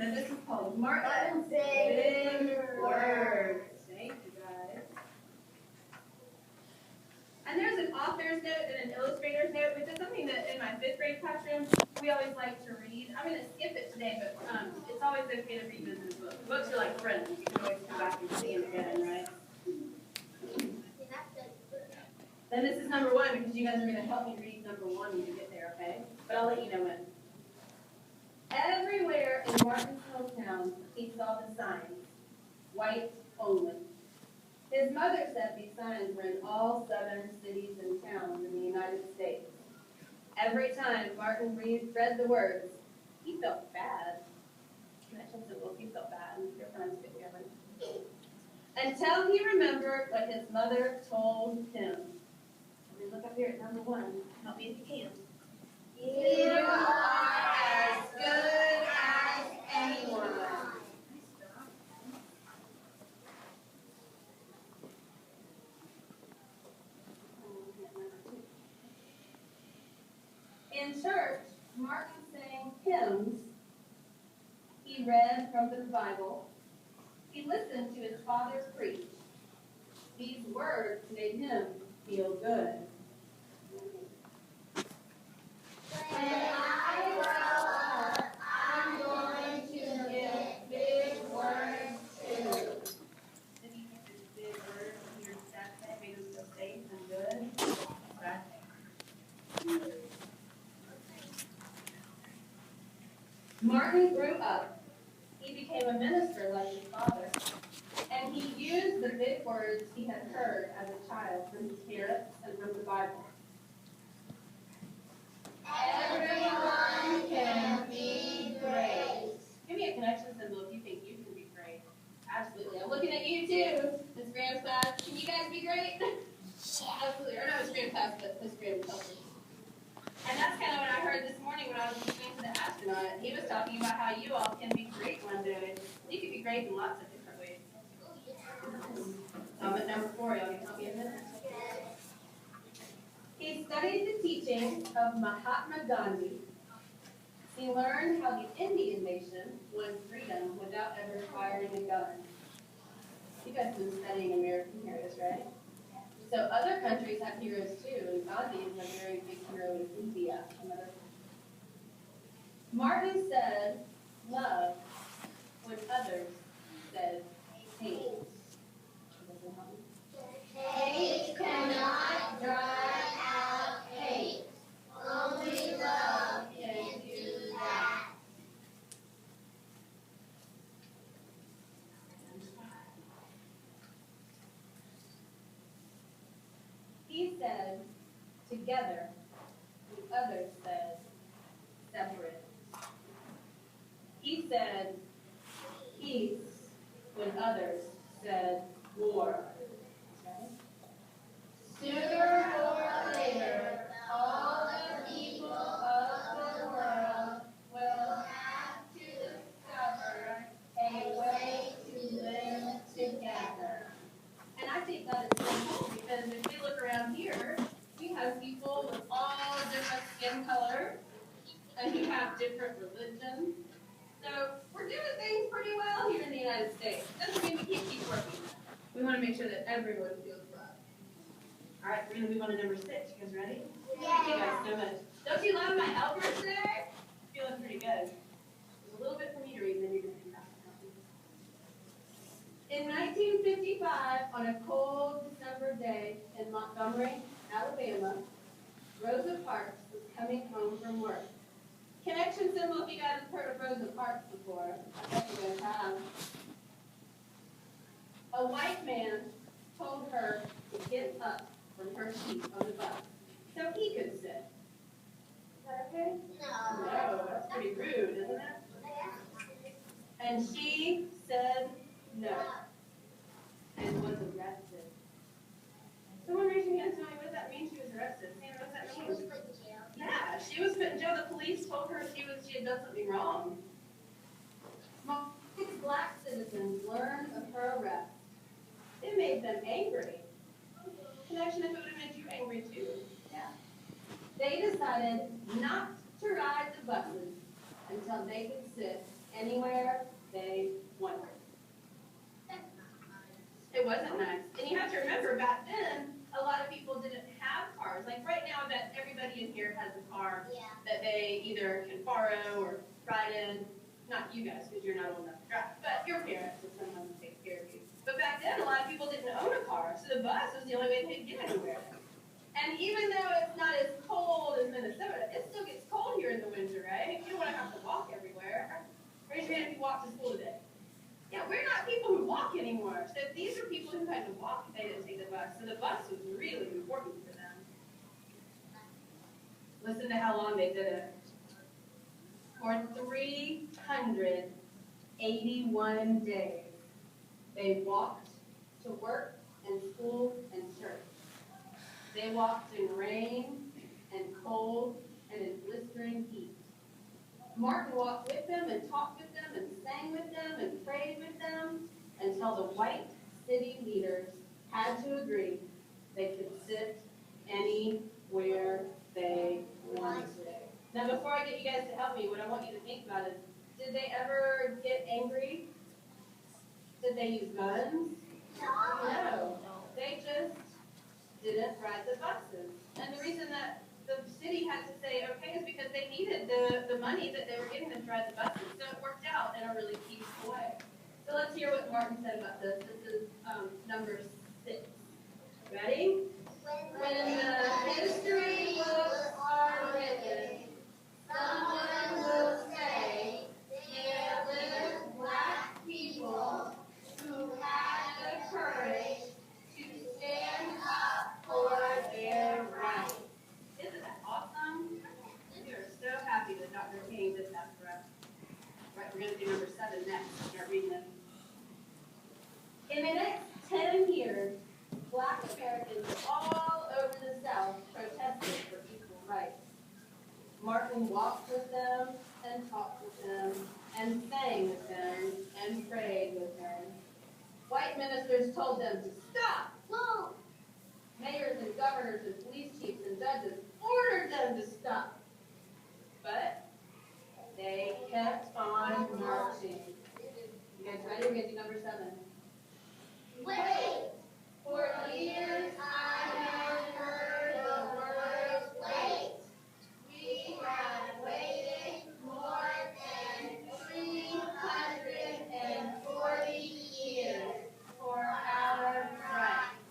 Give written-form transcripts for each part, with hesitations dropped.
So this is called Martin's Big Words. Thank you, guys. And there's an author's note and an illustrator's note, which is something that in my 5th grade classroom we always like to read. I'm going to skip it today, but it's always okay to revisit books. Books are like friends. You can always go back and see them again, right? Then this is number 1 because you guys are going to help me read number 1 when you get there, okay? But I'll let you know when. Everywhere in Martin's hometown, he saw the signs, white only. His mother said these signs were in all southern cities and towns in the United States. Every time Martin read the words, he felt bad. He felt bad. Your friends get together. Until he remembered what his mother told him. Let me look up here at number 1. Help me if you can. You are as good as anyone. In church, Martin sang hymns. He read from the Bible. He listened to his father preach. These words made him feel good. When I grow up, I'm going to get big words too. Did you get this big word from your dad that made him feel safe and good? Okay. Martin grew up. He became a minister like his father, and he used the big words he had heard as a child from his parents and from the Bible. Everyone can be great. Give me a connection symbol if you think you can be great. Absolutely. I'm looking at you too, Miss Graham's class. Can you guys be great? Absolutely. Or not Miss Graham's class, but Miss Graham's class. And that's kind of what I heard this morning when I was listening to the astronaut. He was talking about how you all can be great one day. You can be great in lots of different ways. At number 4, y'all can help me a minute. He studied the teaching of Mahatma Gandhi. He learned how the Indian nation won freedom without ever firing a gun. You guys have been studying American heroes, right? So other countries have heroes too, and Gandhi is a very big hero in India. Martin said love when others said hate. Hate cannot drive out hate. Only love can do that. He said, together, when others said, separate. He said, peace, when others said, war. Sooner or later, all the people of the world will have to discover a way to live together. And I think that is so cool because if we look around here, we have people with all different skin colors and who have different religions. So we're doing things pretty well here in the United States. Doesn't mean we can't keep working. We want to make sure that everyone feels loved. All right, we're going to move on to number 6. You guys ready? Yeah. Thank you guys so much. Don't you love my helpers today? Feeling pretty good. There's a little bit for me to read, and then you're going to be fast. In 1955, on a cold December day in Montgomery, Alabama, Rosa Parks was coming home from work. Connection symbol if you guys have heard of Rosa Parks before. I bet you guys have. A white man told her to get up from her seat on the bus so he could sit. Is that okay? No. No, that's pretty rude, isn't it? And she said no and was arrested. Someone raise your hand and tell me what does that mean she was arrested? Sandra, what does that mean? She was put in jail. Yeah, she was put in jail. The police told her she had done something wrong. These black citizens learned of her arrest. It made them angry. Connection, if it would have made you angry too. Yeah. They decided not to ride the buses until they could sit anywhere they wanted. It wasn't nice. And you have to remember, back then, a lot of people didn't have cars. Like right now, I bet everybody in here has a car that they either can borrow or ride in. Not you guys, because you're not old enough to drive, but your parents or someone who takes care of you. But back then, a lot of people didn't own a car, so the bus was the only way they could get anywhere. And even though it's not as cold as Minnesota, it still gets cold here in the winter, right? You don't want to have to walk everywhere. Raise your hand if you walk to school today. Yeah, we're not people who walk anymore. So these are people who had to walk if they didn't take the bus. So the bus was really important for them. Listen to how long they did it. For 381 days, they walked to work and school and church. They walked in rain and cold and in blistering heat. Martin walked with them and talked with them and sang with them and prayed with them until the white city leaders had to agree they could sit anywhere they wanted. Now, before I get you guys to help me, what I want you to think about is, did they ever get angry? Did they use guns? No. They just didn't ride the buses. And the reason that the city had to say okay is because they needed the money that they were getting them to ride the buses. So it worked out in a really peaceful way. So let's hear what Martin said about this. This is number 6. Ready? When the history books are written, someone will say there lived black people who had the courage to stand up for their rights. Isn't that awesome? We are so happy that Dr. King did that for us. Right, we're going to do number 7 next. Start reading it. In the next 10 years, black Americans all over the South protested for equal rights. Martin walked with them and talked with them and sang with them and prayed with them. White ministers told them to stop. Whoa. Mayors and governors and police chiefs and judges ordered them to stop. But they kept on marching. You guys ready? We're going to do number 7. Wait! For years I have heard the word wait. We have waited more than 340 years for our rights.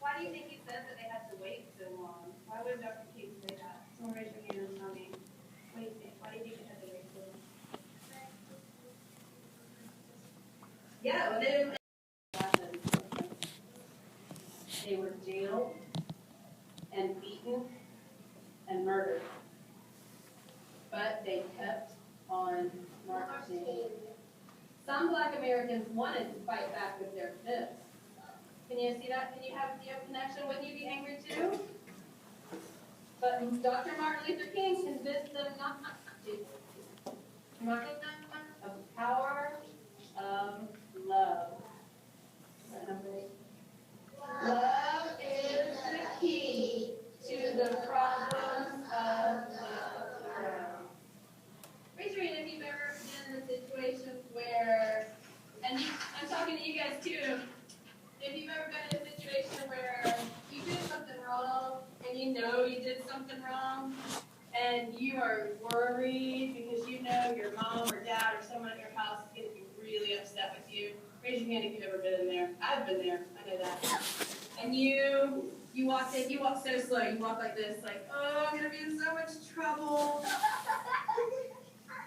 Why do you think he said that they had to wait so long? Why would Dr. King say that? Someone raise your hand and tell me. What do you think? Why do you think they had to wait so long? Yeah, well, they didn't. They were jailed and beaten and murdered. But they kept on marching. Some black Americans wanted to fight back with their fists. Can you see that? Do you have a connection? Wouldn't you be angry too? But Dr. Martin Luther King convinced them not to. Of the power of love. Love is the key to the problems of the world. Raise your hand if you've ever been in a situation where, and I'm talking to you guys too, if you've ever been in a situation where you did something wrong and you know you did something wrong and you are worried because you know your mom or dad or someone at your house is going to be really upset with you. Raise your hand if you've ever been in there. I've been there. I know that. And you walk in, you walk so slow. You walk like this, like, oh, I'm going to be in so much trouble.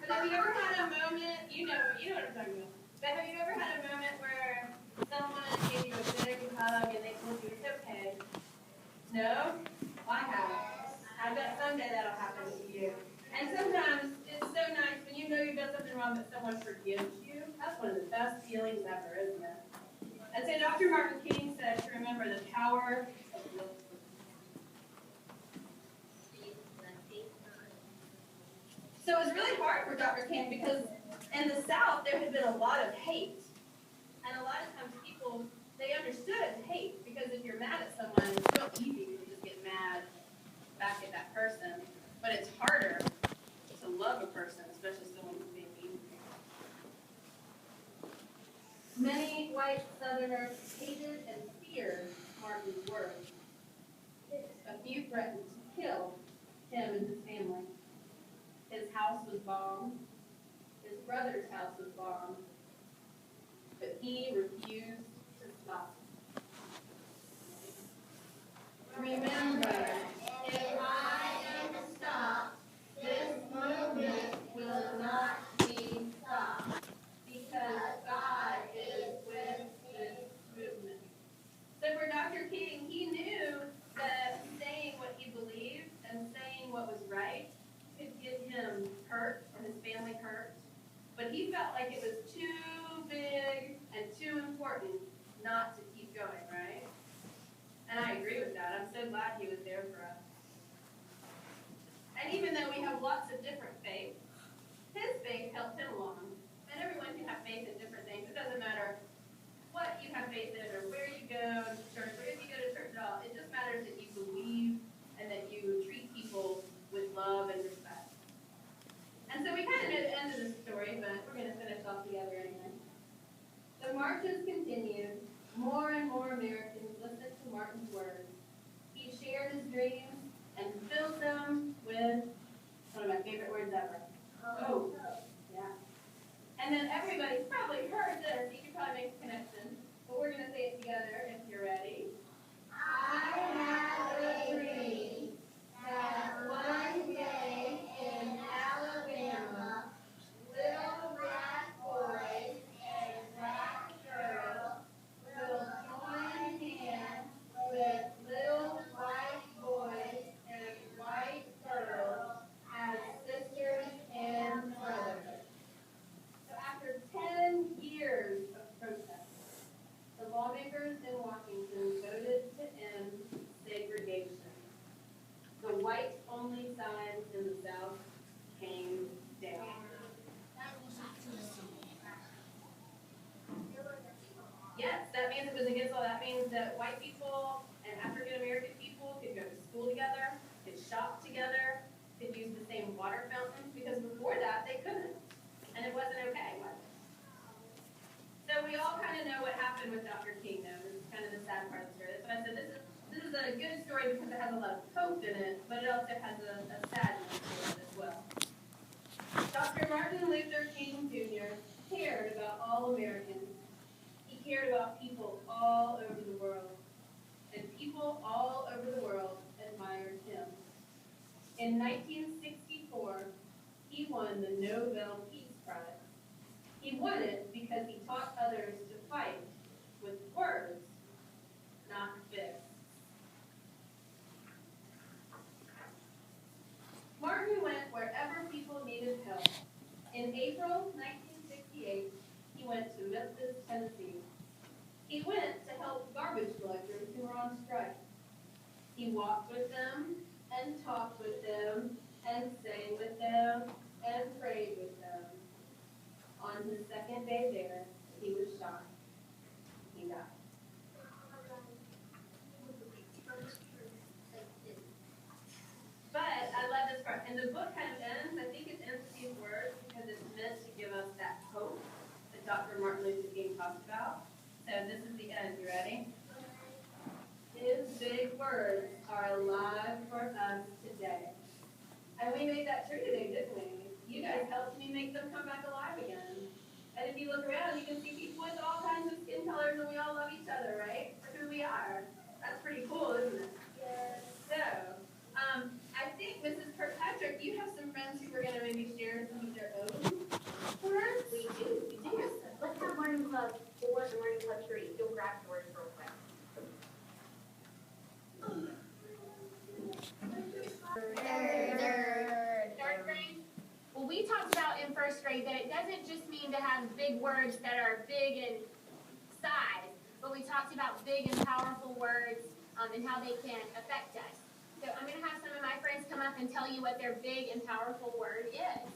But have you ever had a moment, you know what I'm talking about. But have you ever had a moment where someone gave you a big hug and they told you it's okay? No? Well, I haven't. I bet someday that'll happen to you. And sometimes it's so nice when you know you've done something wrong that someone forgives you. That's one of the best feelings ever, isn't it? And so Dr. Martin King said to remember the power of love. So it was really hard for Dr. King because in the South there had been a lot of hate. And a lot of times people, they understood hate because if you're mad at someone, it's real easy to just get mad back at that person. But it's harder to love a person, especially someone who's being white Southerners hated and feared Martin's words. A few threatened to kill him and his family. His house was bombed. His brother's house was bombed. But he refused to stop. Remember, if I am stopped, this movement will not be stopped, because God is with this movement. So for Dr. King, he knew that saying what he believed and saying what was right could get him hurt or his family hurt. But he felt like it was too big and too important not to keep going, right? And I agree with that. I'm so glad he was there for us. And even though we have lots of different faiths, his faith helped him along. And everyone can have faith in different things. It doesn't matter what you have faith in or where you go to church or if you go to church at all. It just matters that you believe and that you treat people with love and respect. And so we kind of know the end of the story, but we're going to finish off together anyway. The marches continued. More and more Americans listened to Martin's words. He shared his dreams and filled them with one of my favorite words ever, hope. Yeah. And then everybody's probably heard this. You can probably make a connection. But we're going to say it together if you're ready. I have a dream that one day in Alabama, little black boys and black girls will join hands with little white boys and white girls as sisters and brothers. So after 10 years of protest, the lawmakers in Washington voted to end segregation. The white-only signs in the South came down. Yes, that means it was against all. That means that white people and African American people could go to school together, could shop together, could use the same water fountains, because before that they couldn't. And it wasn't okay, was it? So we all kind of know what happened with Dr. King, though. This is kind of the sad part of the story. That's why I said this is a good story because it has a lot of hope in it, but it also has a sadness to it as well. Dr. Martin Luther King Jr. cared about all Americans. He cared about people all over the world. And people all over the world admired him. In 1964, he won the Nobel Peace Prize. He won it because he taught others to fight with words, not fists. Martin went wherever people needed help. In April 1968, he went to Memphis, Tennessee. He went to help garbage collectors who were on strike. He walked with them and talked with them and sang with them and prayed with them. On his second day there, he was shot. He died. But I love this part. And the book kind of ends, I think it ends with these words because it's meant to give us that hope that Dr. Martin Luther King talked about. So this is the end. You ready? His big words are alive for us today. And we made that true today, didn't we? You guys helped me make them come back alive again. And if you look around, you can see people with all kinds of skin colors, and we all love each other, right? For who we are. That's pretty cool, isn't it? Yes. So, I think, Mrs. Kirkpatrick, you have some friends who are going to maybe share some of their own words? We do. Let's have Morning Club 4 and Morning Club 3. You'll grab yours real quick. Third grade? Well, we talked about in first grade that it doesn't just mean to have big words that are big in size, but we talked about big and powerful words and how they can affect us. So I'm going to have some of my friends come up and tell you what their big and powerful word is.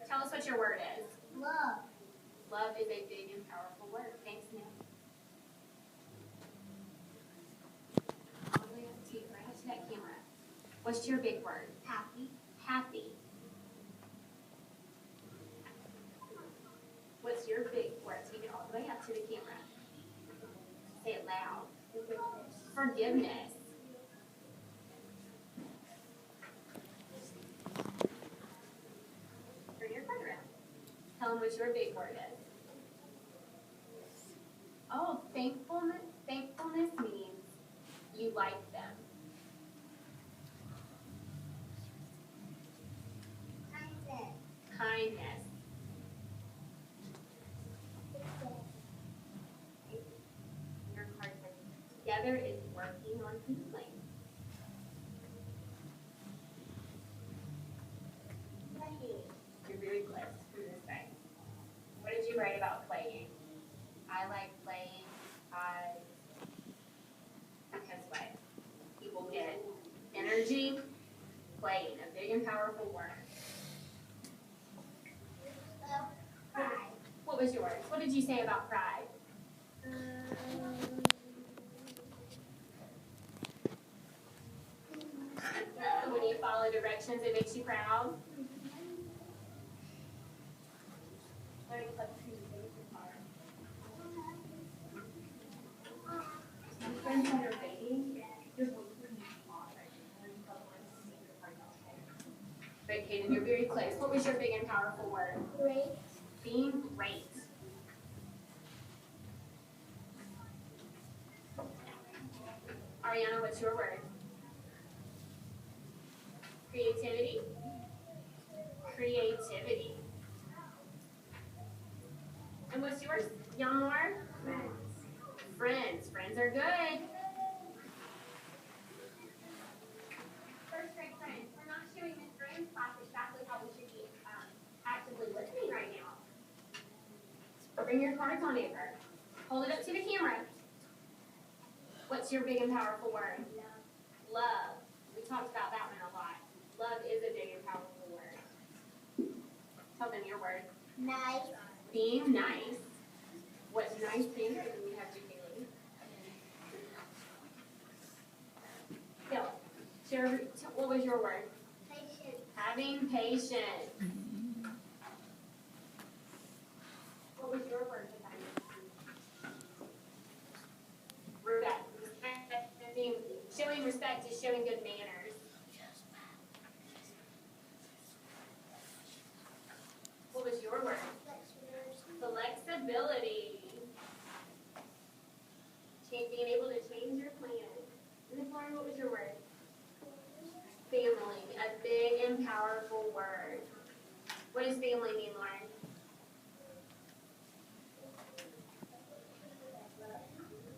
Tell us what your word is. Love. Love is a big and powerful word. Thanks, Nick. All the way up to you, What's your big word? Happy. Happy. What's your big word? Take it all the way up to the camera. Say it loud. Forgiveness. Turn your card around. Tell them what your big word is. Oh, thankfulness. Thankfulness means you like them. Kindness. Your card says together is working on healing. You're very close. Who this way? What did you write about playing? I like playing because what? People get energy playing, a big and powerful word. Pride. What was yours? What did you say about pride? When you follow directions, it makes you proud. Friends that are dating, but Kaden, you're very close. What was your big and powerful word? Great. Being great. Ariana, what's your word? Creativity. Creativity. And what's yours? Yamor? Friends. Friends are good. First grade friends. We're not showing this friends class exactly how we should be actively listening right now. Bring your cards on over. Hold it up to the camera. What's your big and powerful word? Love. We talked about that one a lot. Love is a big and powerful word. Tell them your word. Nice. Being nice. What's nice being when we have to Kaylee? Phil, what was your word? Patience. Having patience. What was your word? Respect. Showing respect is showing good manners. What was your word? Flexibility. Being able to change your plans. And then Lauren, what was your word? Family. A big and powerful word. What does family mean, Lauren?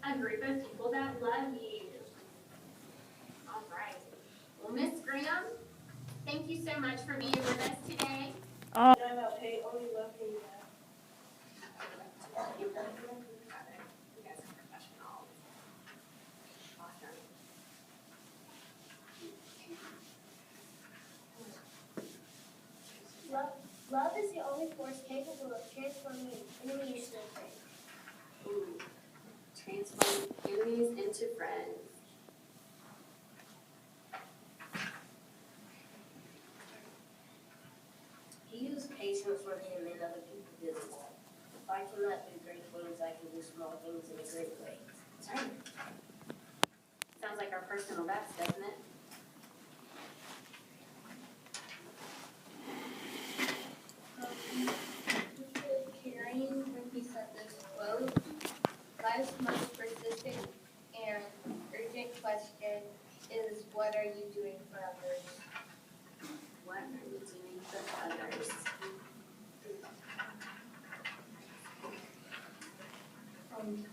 A group of people that love you. All right. Well, Miss Graham, thank you so much for being with us today. You guys are professionals. Awesome. Love is the only force capable of transforming enemies into friends. Ooh. Transform enemies into friends. He used patience for him and other people did as well. If I cannot do great things, I can do small things in a great way. Sounds like our personal best, doesn't it? Carrying when he said this quote, life's most persistent and urgent question is, what are you doing for others? What are you doing for others?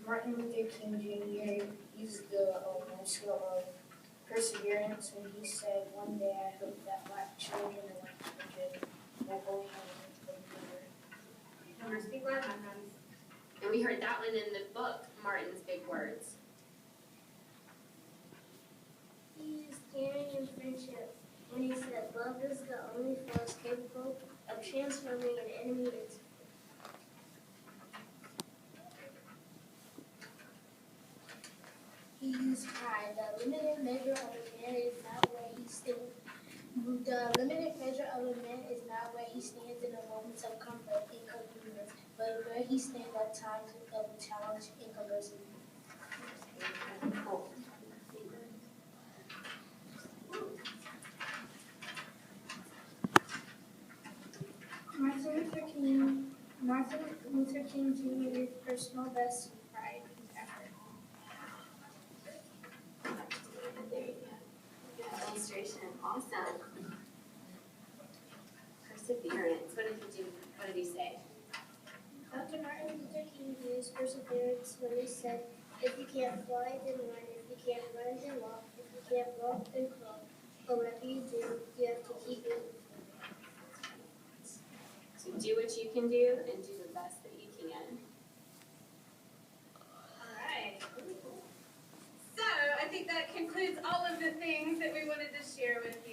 Martin Luther King Jr. used the skill of perseverance when he said, "One day I hope that black children and white children will hold hands with one First big word. And we heard that one in the book, Martin's Big Words. He used caring and friendship when he said, love is the only force capable of transforming an enemy into He used pride, the limited measure of humanity, that way he stood The limited measure of a man is not where he stands in the moments of comfort and convenience, but where he stands at times of challenge and adversity. Martin Luther King Jr.'s personal best and pride and effort. There you go. Good illustration. Awesome. Perseverance. What did he do? What did he say? Dr. Martin Luther King used perseverance when he said, if you can't fly, then run. If you can't run, then walk. If you can't walk, then crawl. But whatever you do, you have to keep moving. So do what you can do and do the best that you can. All right. So I think that concludes all of the things that we wanted to share with you.